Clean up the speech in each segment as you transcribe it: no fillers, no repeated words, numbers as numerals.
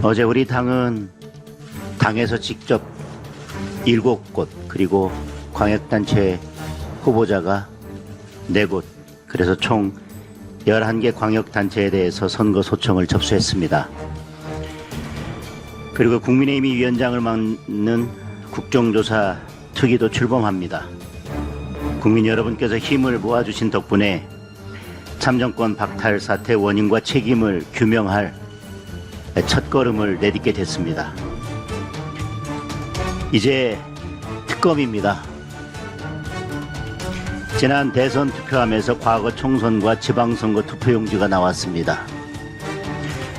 어제 우리 당은 당에서 직접 7곳 그리고 광역단체 후보자가 4곳 그래서 총 11개 광역단체에 대해서 선거 소청을 접수했습니다. 그리고 국민의힘이 위원장을 맡는 국정조사 특위도 출범합니다. 국민 여러분께서 힘을 모아주신 덕분에 참정권 박탈 사태 원인과 책임을 규명할 첫걸음을 내딛게 됐습니다. 이제 특검입니다. 지난 대선 투표함에서 과거 총선과 지방선거 투표용지가 나왔습니다.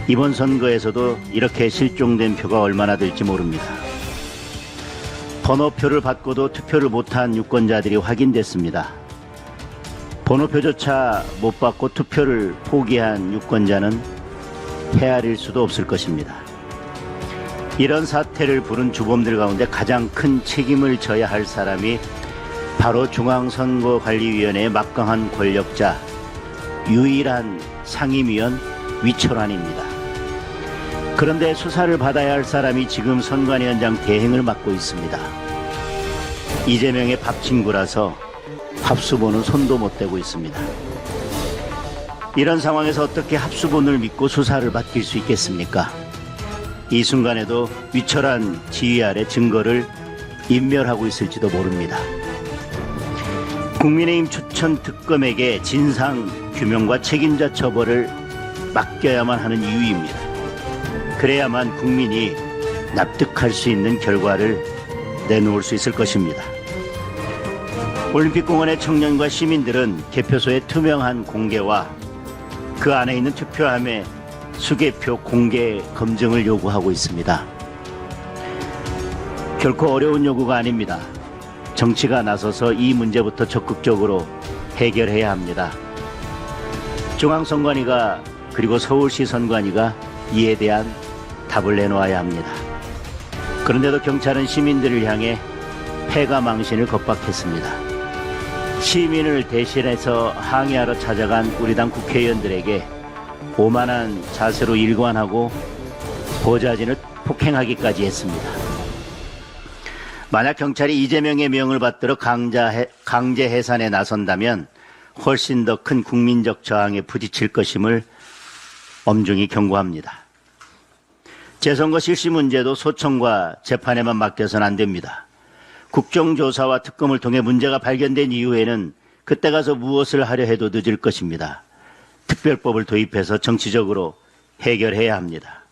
이번 선거에서도 이렇게 실종된 표가 얼마나 될지 모릅니다. 번호표를 받고도 투표를 못한 유권자들이 확인됐습니다. 번호표조차 못 받고 투표를 포기한 유권자는 헤아릴 수도 없을 것입니다. 이런 사태를 부른 주범들 가운데 가장 큰 책임을 져야 할 사람이 바로 중앙선거관리위원회의 막강한 권력자, 유일한 상임위원 위철환입니다. 그런데 수사를 받아야 할 사람이 지금 선관위원장 대행을 맡고 있습니다. 이재명의 밥친구라서 합수본은 손도 못 대고 있습니다. 이런 상황에서 어떻게 합수본을 믿고 수사를 맡길 수 있겠습니까? 이 순간에도 위철한 지휘 아래 증거를 인멸하고 있을지도 모릅니다. 국민의힘 추천 특검에게 진상규명과 책임자 처벌을 맡겨야만 하는 이유입니다. 그래야만 국민이 납득할 수 있는 결과를 내놓을 수 있을 것입니다. 올림픽공원의 청년과 시민들은 개표소의 투명한 공개와 그 안에 있는 투표함의 수개표 공개 검증을 요구하고 있습니다. 결코 어려운 요구가 아닙니다. 정치가 나서서 이 문제부터 적극적으로 해결해야 합니다. 중앙선관위가 그리고 서울시 선관위가 이에 대한 답을 내놓아야 합니다. 그런데도 경찰은 시민들을 향해 패가망신을 겁박했습니다. 시민을 대신해서 항의하러 찾아간 우리 당 국회의원들에게 오만한 자세로 일관하고 보좌진을 폭행하기까지 했습니다. 만약 경찰이 이재명의 명을 받들어 강제 해산에 나선다면 훨씬 더 큰 국민적 저항에 부딪힐 것임을 엄중히 경고합니다. 재선거 실시 문제도 소청과 재판에만 맡겨서는 안 됩니다. 국정조사와 특검을 통해 문제가 발견된 이후에는 그때 가서 무엇을 하려 해도 늦을 것입니다. 특별법을 도입해서 정치적으로 해결해야 합니다.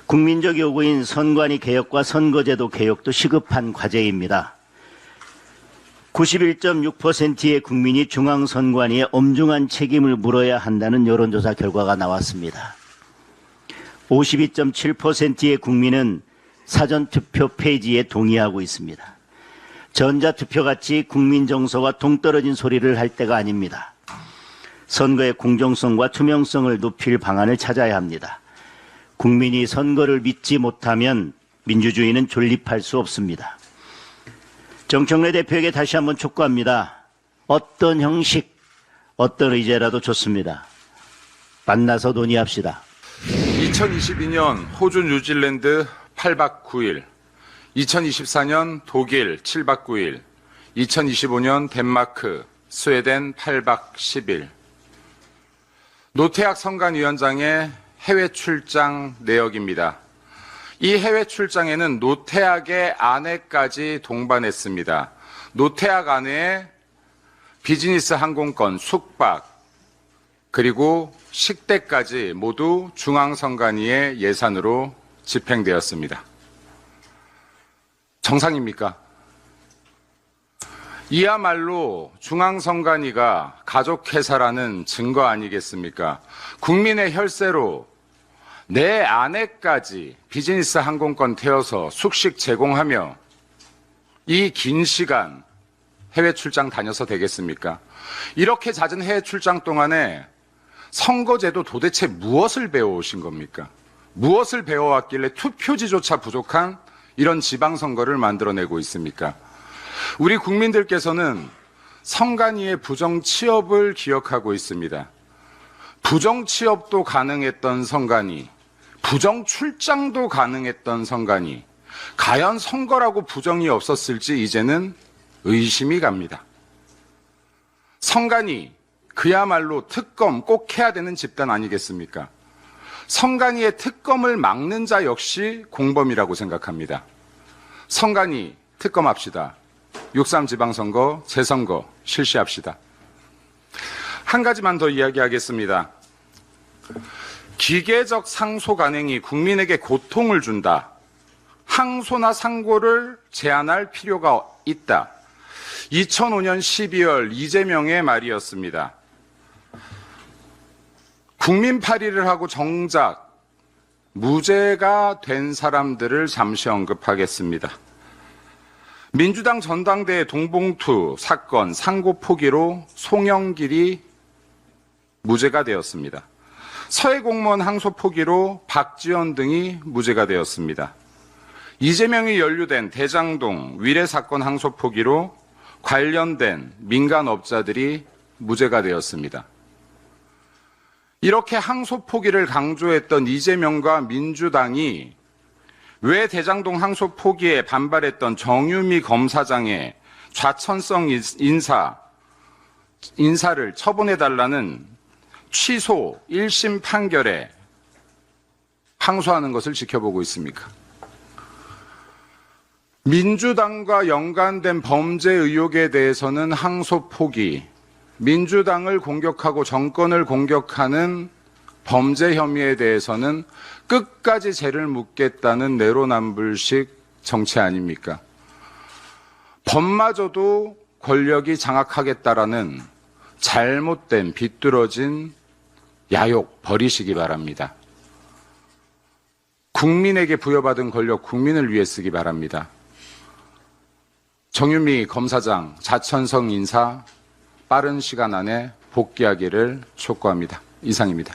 국민적 요구인 선관위 개혁과 선거제도 개혁도 시급한 과제입니다. 91.6%의 국민이 중앙선관위에 엄중한 책임을 물어야 한다는 여론조사 결과가 나왔습니다. 52.7%의 국민은 사전투표 폐지에 동의하고 있습니다. 전자투표같이 국민정서와 동떨어진 소리를 할 때가 아닙니다. 선거의 공정성과 투명성을 높일 방안을 찾아야 합니다. 국민이 선거를 믿지 못하면 민주주의는 존립할 수 없습니다. 정청래 대표에게 다시 한번 촉구합니다. 어떤 형식, 어떤 의제라도 좋습니다. 만나서 논의합시다. 2022년 호주 뉴질랜드 8박 9일, 2024년 독일 7박 9일, 2025년 덴마크, 스웨덴 8박 10일. 노태학 선관위원장의 해외 출장 내역입니다. 이 해외 출장에는 노태학의 아내까지 동반했습니다. 노태학 아내의 비즈니스 항공권, 숙박, 그리고 식대까지 모두 중앙선관위의 예산으로 집행되었습니다. 정상입니까? 이야말로 중앙선관위가 가족회사라는 증거 아니겠습니까? 국민의 혈세로 내 아내까지 비즈니스 항공권 태워서 숙식 제공하며 이 긴 시간 해외 출장 다녀서 되겠습니까? 이렇게 잦은 해외 출장 동안에 선거제도 도대체 무엇을 배워오신 겁니까? 무엇을 배워왔길래 투표지조차 부족한 이런 지방선거를 만들어내고 있습니까? 우리 국민들께서는 선관위의 부정취업을 기억하고 있습니다. 부정취업도 가능했던 선관위, 부정 출장도 가능했던 선관위, 과연 선거라고 부정이 없었을지 이제는 의심이 갑니다. 선관위, 그야말로 특검 꼭 해야 되는 집단 아니겠습니까? 선관위의 특검을 막는 자 역시 공범이라고 생각합니다. 선관위 특검합시다. 6.3 지방선거, 재선거 실시합시다. 한 가지만 더 이야기하겠습니다. 기계적 상소 간행이 국민에게 고통을 준다. 항소나 상고를 제한할 필요가 있다. 2005년 12월 이재명의 말이었습니다. 국민 파리를 하고 정작 무죄가 된 사람들을 잠시 언급하겠습니다. 민주당 전당대회 동봉투 사건 상고 포기로 송영길이 무죄가 되었습니다. 서해 공무원 항소 포기로 박지원 등이 무죄가 되었습니다. 이재명이 연루된 대장동 위례 사건 항소 포기로 관련된 민간업자들이 무죄가 되었습니다. 이렇게 항소 포기를 강조했던 이재명과 민주당이 왜 대장동 항소 포기에 반발했던 정유미 검사장의 좌천성 인사를 처분해달라는 취소 1심 판결에 항소하는 것을 지켜보고 있습니까? 민주당과 연관된 범죄 의혹에 대해서는 항소 포기, 민주당을 공격하고 정권을 공격하는 범죄 혐의에 대해서는 끝까지 죄를 묻겠다는 내로남불식 정치 아닙니까? 법마저도 권력이 장악하겠다라는 잘못된 비뚤어진 야욕 버리시기 바랍니다. 국민에게 부여받은 권력 국민을 위해 쓰기 바랍니다. 정유미 검사장 자천성 인사 빠른 시간 안에 복귀하기를 촉구합니다. 이상입니다.